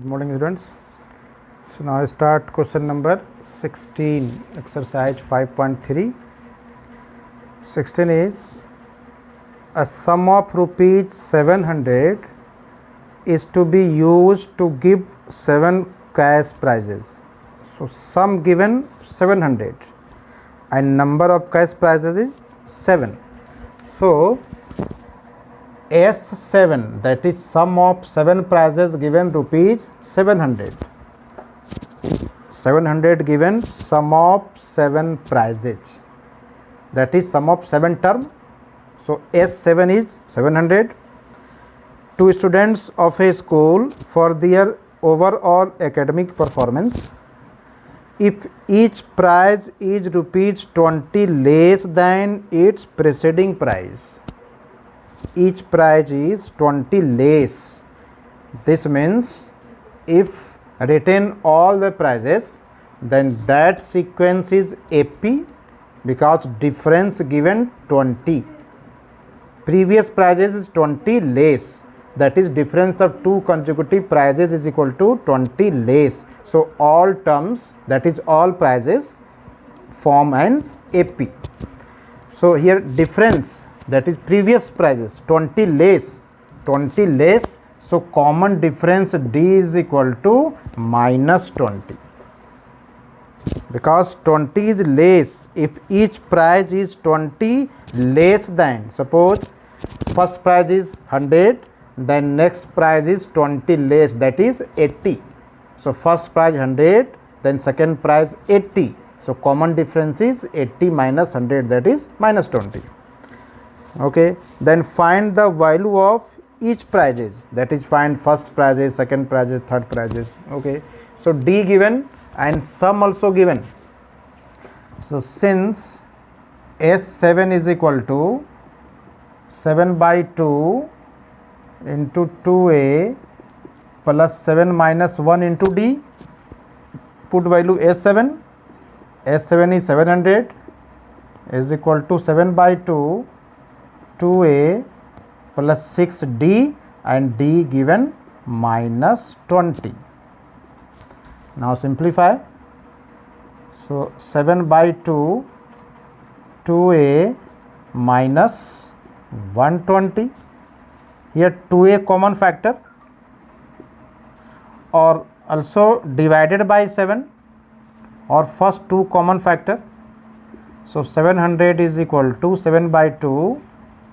Good morning, students. So now I start question number 16, exercise 5.3. 16 is a sum of rupees 700 is to be used to give 7 cash prizes. So sum given 700 and number of cash prizes is 7. So S7, that is sum of 7 prizes given rupees 700. 700 given sum of 7 prizes, that is sum of 7 term. So S7 is 700. 2 students of a school for their overall academic performance. If each prize is rupees 20 less than its preceding prize, each prize is 20 less. This means if retain all the prizes, then that sequence is AP because difference given 20. Previous prizes is 20 less, that is difference of 2 consecutive prizes is equal to 20 less. So all terms, that is all prizes, form an AP. So here difference, that is previous prizes 20 less, so common difference D is equal to minus 20 because 20 is less. If each prize is 20 less than, suppose first prize is 100, then next prize is 20 less, that is 80. So first prize 100, then second prize 80. So common difference is 80 minus 100, that is minus 20. Okay, then find the value of each prizes, that is find first prizes, second prizes, third prizes. Okay, so D given and sum also given. So since S7 is equal to 7 by 2 into 2A plus 7 minus 1 into D, put value S7, S7 is 700 is equal to 7 by 2 2A plus 6D and D given minus 20. Now simplify. So 7 by 2 2A minus 120. Here 2A common factor or also divided by 7 or first 2 common factor. So 700 is equal to 7 by 2,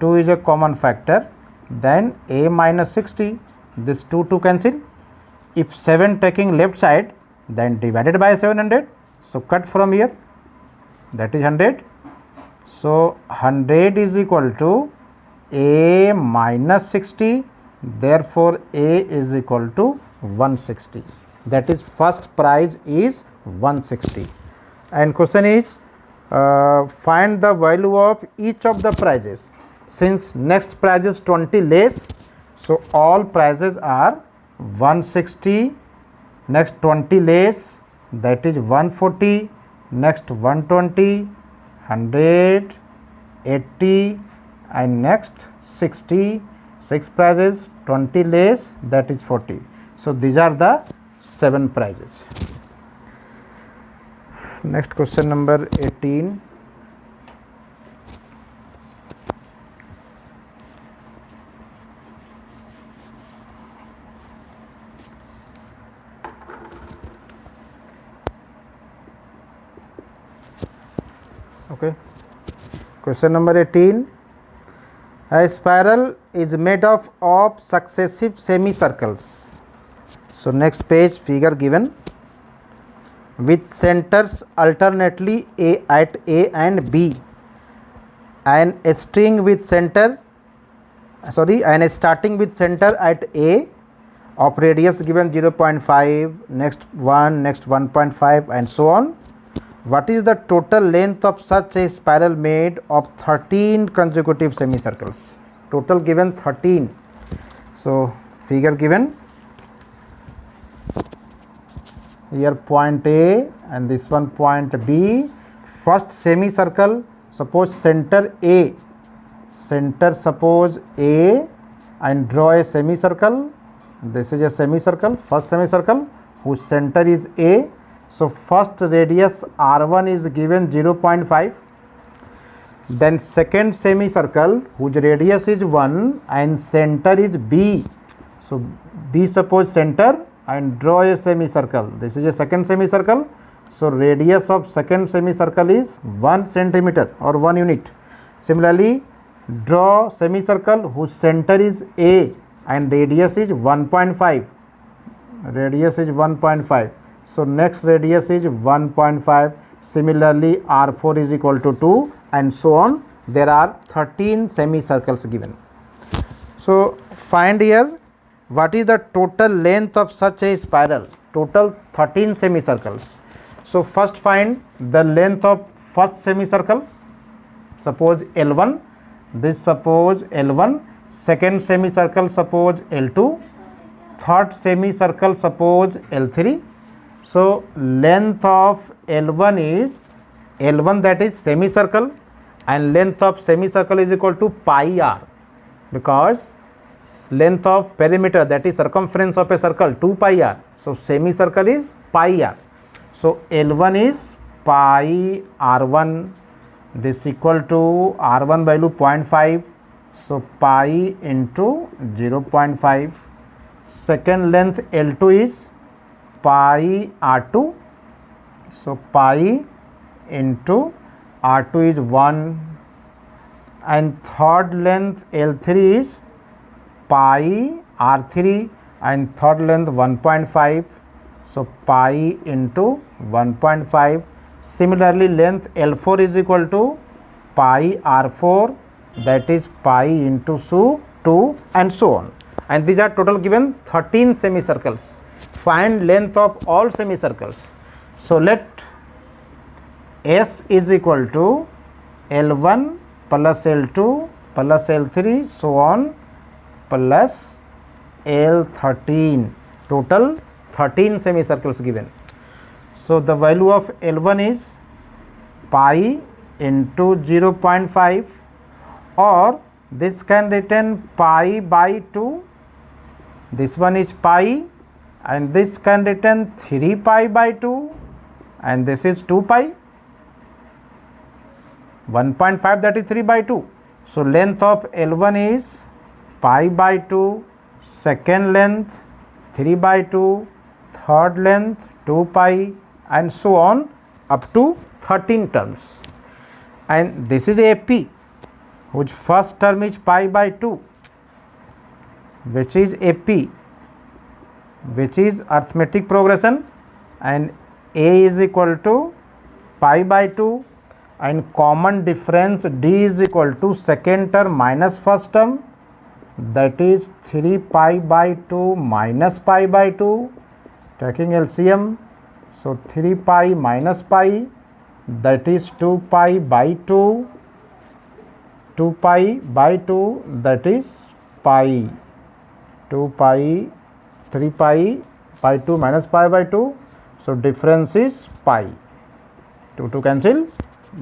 2 is a common factor, then A minus 60, this 2 cancel. If 7 taking left side, then divided by 700, so cut from here, that is 100. So 100 is equal to A minus 60, therefore A is equal to 160, that is first prize is 160. And question is find the value of each of the prizes. Since next prize is 20 less, so all prizes are 160, next 20 less, that is 140, next 120, 100, 80 and next 60. 6 prizes, 20 less, that is 40. So these are the 7 prizes. Next question number 18. Okay. Question number 18. A spiral is made of successive semicircles. So next page, figure given with centers alternately at A and B, and a string with center, and a starting with center at A of radius given 0.5, next 1, next 1.5 and so on. What is the total length of such a spiral made of 13 consecutive semicircles? Total given 13. So figure given. Here point A and this one point B. First semicircle, suppose center A, center suppose A and draw a semicircle This is a semicircle, first semicircle whose center is A. So first radius R1 is given 0.5. Then second semicircle whose radius is 1 and center is B. So B suppose center and draw a semicircle. This is a second semicircle. So radius of second semicircle is 1 centimeter or 1 unit. Similarly, draw semicircle whose center is A and radius is 1.5. Radius is 1.5. So next radius is 1.5. Similarly, R4 is equal to 2 and so on. There are 13 semicircles given. So find here what is the total length of such a spiral. Total 13 semicircles. So first find the length of first semicircle. Suppose L1. This suppose L1. Second semicircle suppose L2. Third semicircle suppose L3. So length of L1 is L1, that is semicircle, and length of semicircle is equal to pi r, because length of perimeter, that is circumference of a circle, 2 pi r. So semicircle is pi r. So L1 is pi r1. This equal to r1 value 0.5. So pi into 0.5. Second length L2 is pi r2. So pi into r2 is 1. And third length L3 is pi r3 and third length 1.5. So pi into 1.5. Similarly, length L4 is equal to pi r4, that is pi into 2 and so on. And these are total given 13 semicircles. Find length of all semicircles. So let S is equal to L1 plus L2 plus L3 so on plus L13. Total 13 semicircles given. So the value of L1 is pi into 0.5, or this can written pi by 2. This one is pi, and this can written 3 pi by 2, and this is 2 pi. 1.5, that is 3 by 2. So length of L1 is pi by 2, second length 3 by 2, third length 2 pi, and so on up to 13 terms. And this is AP, whose first term is pi by 2, which is AP, which is arithmetic progression, and A is equal to pi by 2, and common difference D is equal to second term minus first term, that is 3 pi by 2 minus pi by 2, taking LCM. So 3 pi minus pi, that is 2 pi by 2, 2 pi by 2, that is pi, 2 pi, 3 pi by 2 minus pi by 2. So difference is pi, 2 cancel,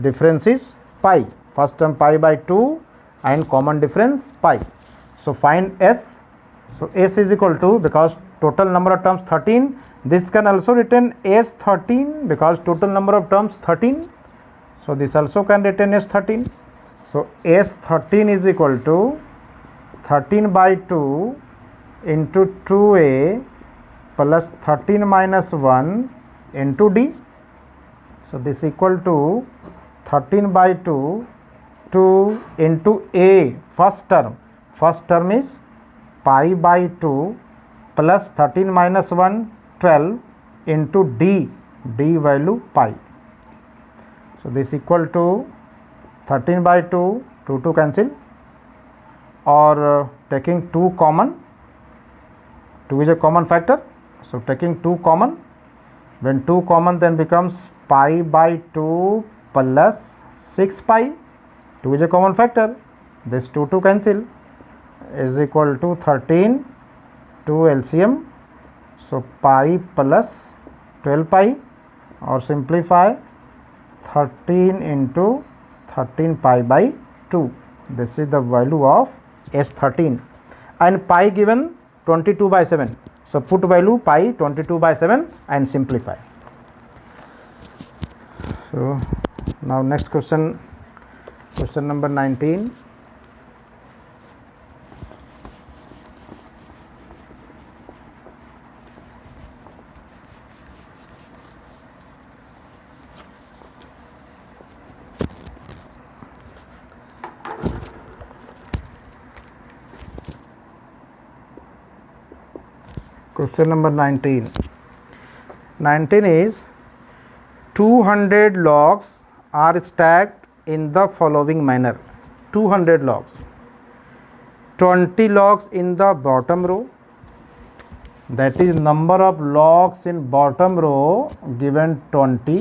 difference is pi, first term pi by 2 and common difference pi. So find S. So S is equal to, because total number of terms 13, this can also written as 13 because total number of terms 13. So this also can written as 13. So S 13 is equal to 13 by 2 into 2A plus 13 minus 1 into D. So this equal to 13 by 2 into A, first term is pi by 2 plus 13 minus 1, 12 into D value pi. So this equal to 13 by 2, 2 cancel, or taking 2 common, 2 is a common factor. So taking 2 common, when 2 common then becomes pi by 2 plus 6 pi, 2 is a common factor, this 2 cancel, is equal to 13, 2 LCM. So pi plus 12 pi, or simplify 13 into 13 pi by 2. This is the value of S13, and pi given 22/7. So put value pi 22/7 and simplify. So now next question number 19. Question number 19. 19 is 200 logs are stacked in the following manner. 200 logs. 20 logs in the bottom row. That is number of logs in bottom row given 20.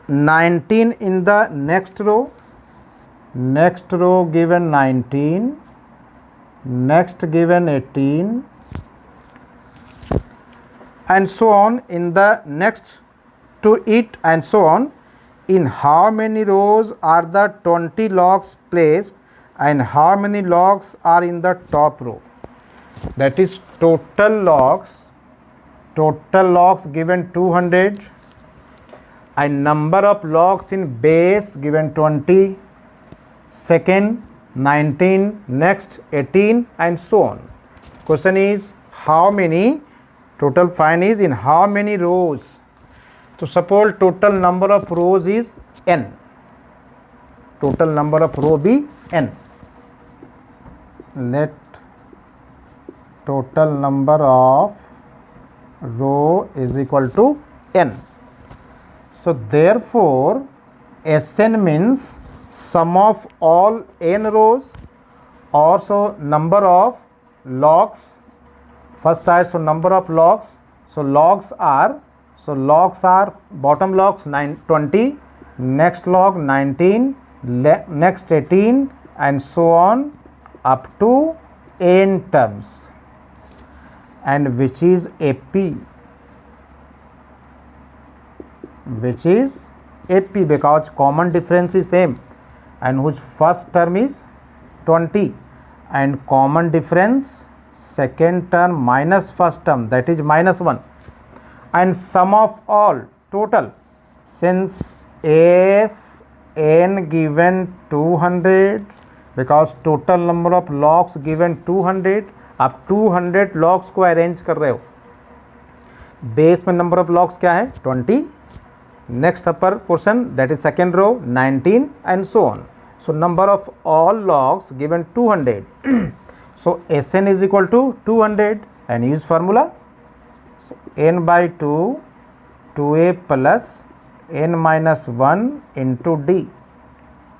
19 in the next row. Next row given 19. Next given 18, and so on in the next to it, and so on. In how many rows are the 20 logs placed and how many logs are in the top row? That is total logs given 200 and number of logs in base given 20, second 19, next 18, and so on. Question is how many, total find is in how many rows. So suppose total number of rows is n. Total number of row be n. Let total number of row is equal to n. So therefore Sn means sum of all n rows, also number of logs. First I so number of logs. So logs are bottom logs 20, next log 19, next 18, and so on up to n terms, and which is AP, because common difference is same, and whose first term is 20 and common difference second term minus first term, that is -1, and sum of all total, since Sn given 200, because total number of logs given 200, आप 200 logs को arrange कर रहे हो. Base में number of logs क्या है 20, next upper portion that is second row 19, and so on. So number of all logs given 200. So Sn is equal to 200 and use formula. So n by 2 2a plus n minus 1 into d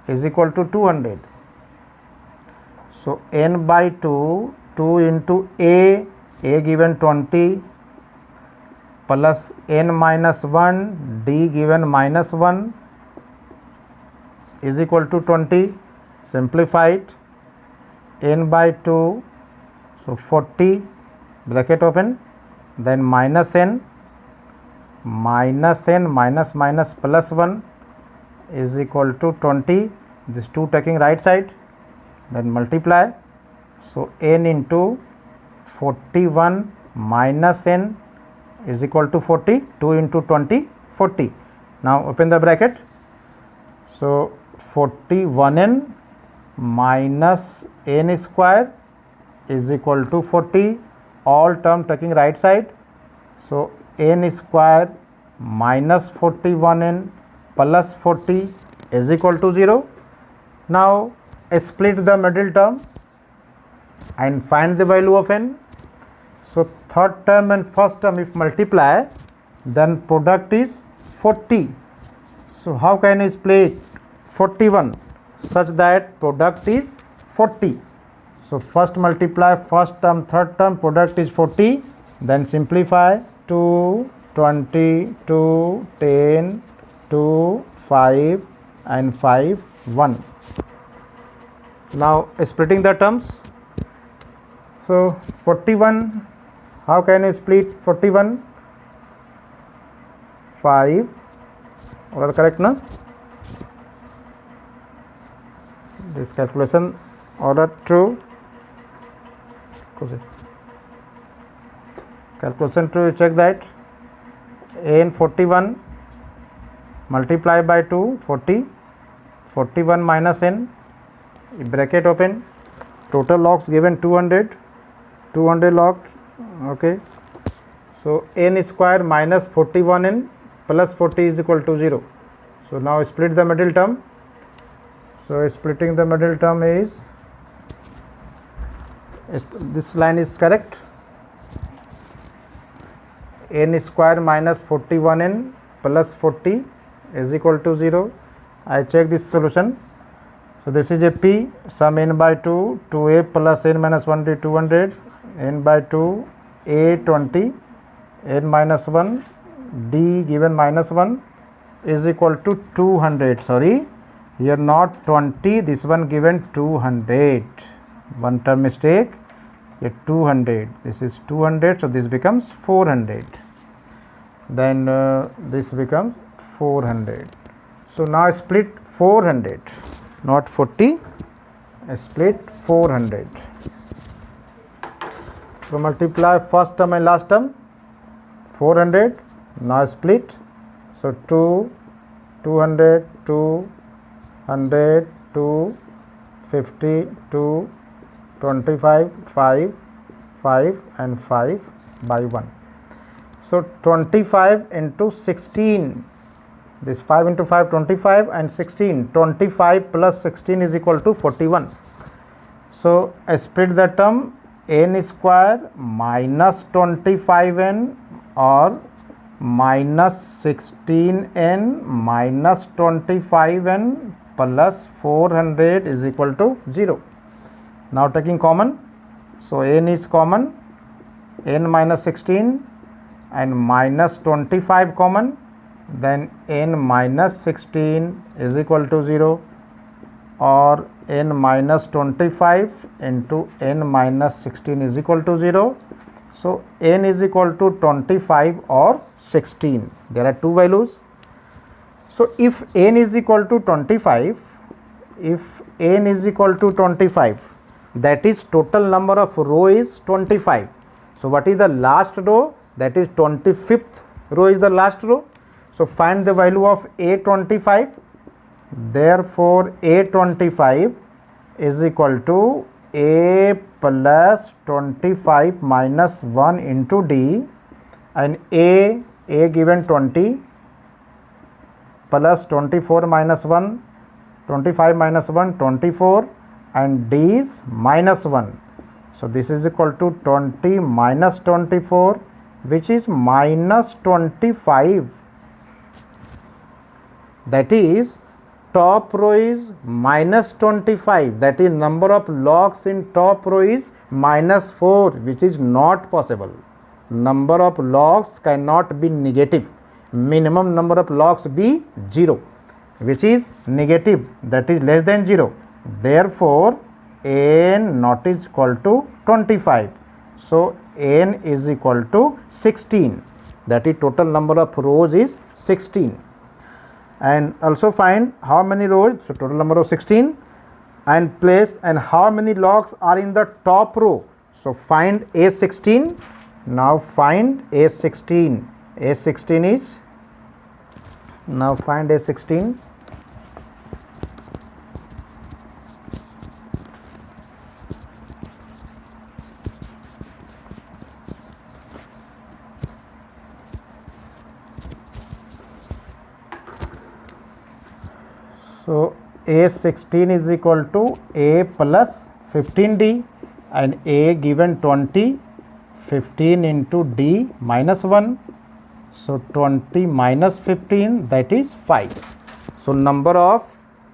is equal to 200. So n by 2 into a given 20 plus n minus 1 d given -1 is equal to 20. Simplified, n by 2, so 40 bracket open, then minus n minus plus 1 is equal to 20. This 2 taking right side, then multiply. So n into 41 minus n is equal to 40. 2 into 20, 40. Now open the bracket. So 41n minus n square is equal to 40. All term taking right side. So n square minus 41n plus 40 is equal to 0. Now split the middle term and find the value of n. So third term and first term if multiply, then product is 40. So how can I split 41 such that product is 40? So first multiply first term, third term, product is 40. Then simplify 2, 20, 2, 10, 2, 5 and 5, 1. Now splitting the terms. So 41, how can you split 41? 5, all correct, no? This calculation order true, calculation true, you check that n 41 multiply by 2 40, 41 minus n, bracket open, total logs given 200 log, okay. So n square minus 41n plus 40 is equal to 0. So now split the middle term. So splitting the middle term is this line is correct. N square minus 41n plus 40 is equal to 0. I check this solution. So this is a p, sum n by 2, 2a plus n minus 1 to 200, n by 2, a 20, n minus 1, d given minus 1 is equal to 200. Sorry, here not 20, this one given 200. One term mistake, here 200. This is 200, so this becomes 400. Then this becomes 400. So now split 400, not 40, split 400. So multiply first term and last term, 400, now split. So 2, 200, 2, 100, 2, 50, 2, 25, 5, 5 and 5 by 1. So 25 into 16, this 5 into 5, 25 and 16, 25 plus 16 is equal to 41. So I split the term, n square minus 25n or minus 16n minus 25n plus 400 is equal to 0. Now taking common, so n is common, n minus 16 and minus 25 common, then n minus 16 is equal to 0, or n minus 25 into n minus 16 is equal to 0. So n is equal to 25 or 16. There are two values. So if n is equal to 25, that is total number of row is 25. So what is the last row? That is 25th row is the last row. So find the value of A25. Therefore A25 is equal to A plus 25 minus 1 into D, and A given 20 plus 24 minus 1, 25 minus 1, 24, and D is minus 1. So this is equal to 20 minus 24, which is minus 25. That is top row is minus 25, that is number of logs in top row is minus 4, which is not possible. Number of logs cannot be negative. Minimum number of logs be 0, which is negative, that is less than 0. Therefore n not is equal to 25. So n is equal to 16, that is total number of rows is 16. And also find how many rows, so total number of 16, and place, and how many logs are in the top row. So find A16. Now find A16. A16 is, now find A16. So A16 is equal to A plus 15D, and A given 20, 15 into D minus 1. So 20 minus 15, that is 5. So number of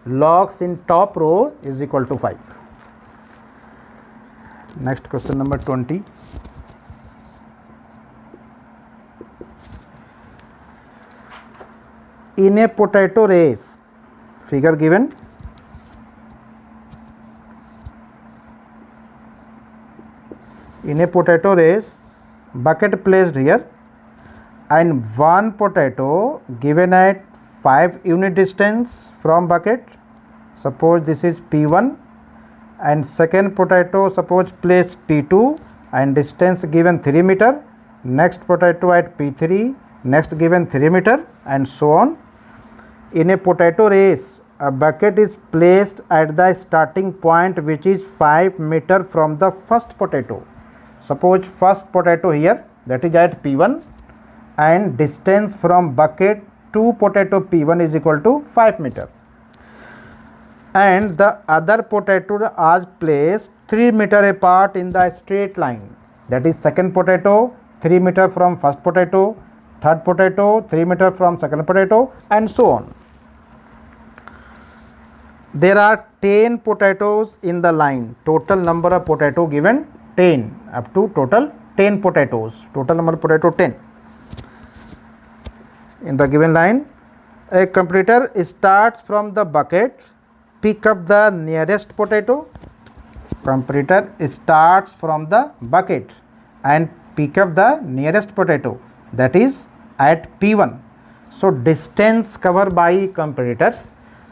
logs in top row is equal to 5. Next question number 20. In a potato race, figure given, in a potato race, bucket placed here, and one potato given at 5 unit distance from bucket. Suppose this is P1, and second potato suppose place P2 and distance given 3 meter, next potato at P3, next given 3 meter, and so on. In a potato race, a bucket is placed at the starting point which is 5 meter from the first potato. Suppose first potato here, that is at P1, and distance from bucket to potato P1 is equal to 5 meter. And the other potato are placed 3 meter apart in the straight line. That is second potato 3 meter from first potato, third potato 3 meter from second potato, and so on. There are 10 potatoes in the line. Total number of potato given 10, up to total 10 potatoes. Total number of potato 10. In the given line, a competitor starts from the bucket, pick up the nearest potato. Competitor starts from the bucket and pick up the nearest potato, that is at P1. So distance covered by competitors,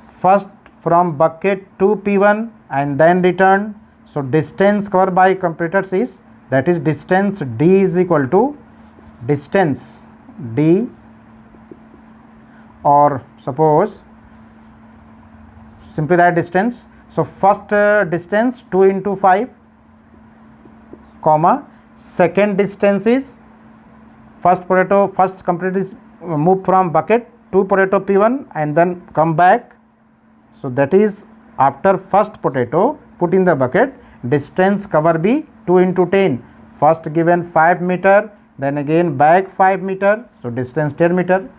first from bucket to P1 and then return. So distance covered by competitors is, that is distance D is equal to distance D, or suppose simply write distance. So first distance 2 into 5, comma, second distance is first competitor is moved from bucket to potato P1 and then come back. So that is after first potato put in the bucket, distance cover be 2 into 10, first given 5 meter, then again back 5 meter, so distance 10 meter.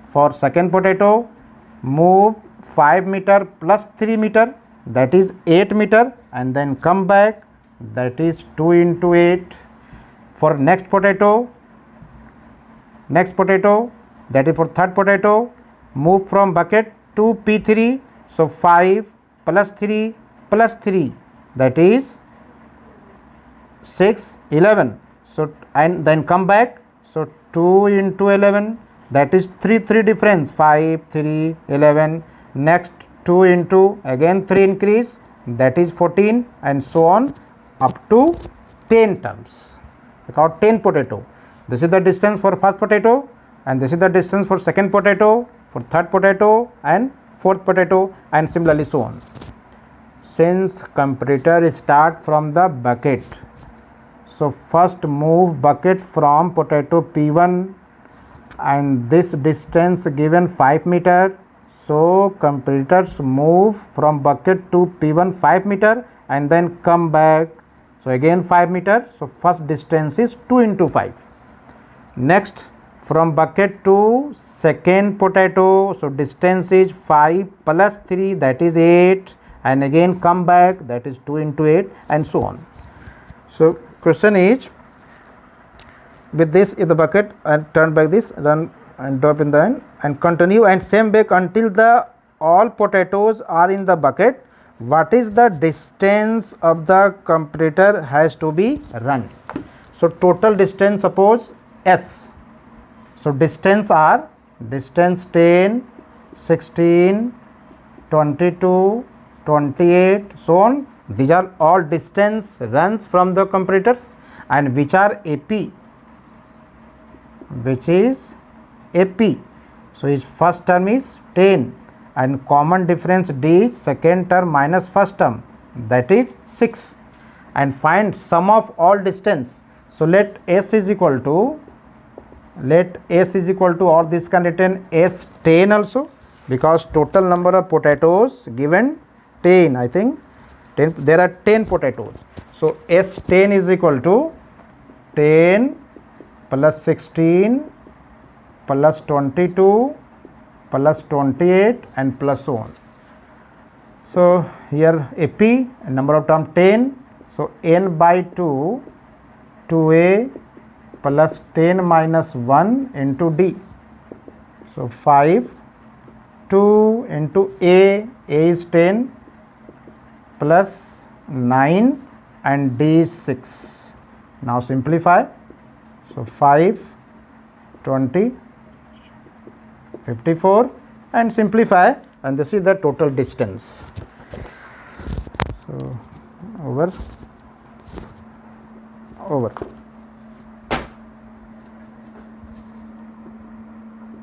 For second potato, move 5 meter plus 3 meter, that is 8 meter, and then come back, that is 2 into 8. For next potato, that is for third potato, move from bucket to P3, so 5 plus 3 plus 3, that is 6, 11. So and then come back, so 2 into 11, that is 3 difference, 5, 3, 11. Next 2 into again 3 increase, that is 14, and so on up to 10 terms. Because 10 potato. This is the distance for first potato, and this is the distance for second potato, for third potato and fourth potato, and similarly so on. Since competitor start from the bucket, so first move bucket from potato P1 and this distance given 5 meter. So competitors move from bucket to P1 5 meter and then come back, so again 5 meter. So first distance is 2 into 5. Next from bucket to second potato, so distance is 5 plus 3, that is 8, and again come back, that is 2 into 8, and so on. So question is, with this in the bucket and turn back this, then and drop in the end and continue and same back until the all potatoes are in the bucket. What is the distance of the competitor has to be run? So total distance suppose S. So distance are distance 10, 16, 22, 28, so on. These are all distance runs from the competitors, and which are AP, which is AP. So his first term is 10 and common difference D is second term minus first term, that is 6, and find sum of all distance. So let S is equal to, or this can written S 10 also, because total number of potatoes given 10, I think 10, there are 10 potatoes. So S 10 is equal to 10 plus 16 plus 22 plus 28 and plus so on. So here AP number of term 10, so n by 2 2a plus 10 minus 1 into D. So 5, 2 into A is 10 plus 9 and D is 6. Now simplify. So 5, 20, 54 and simplify, and this is the total distance. So over.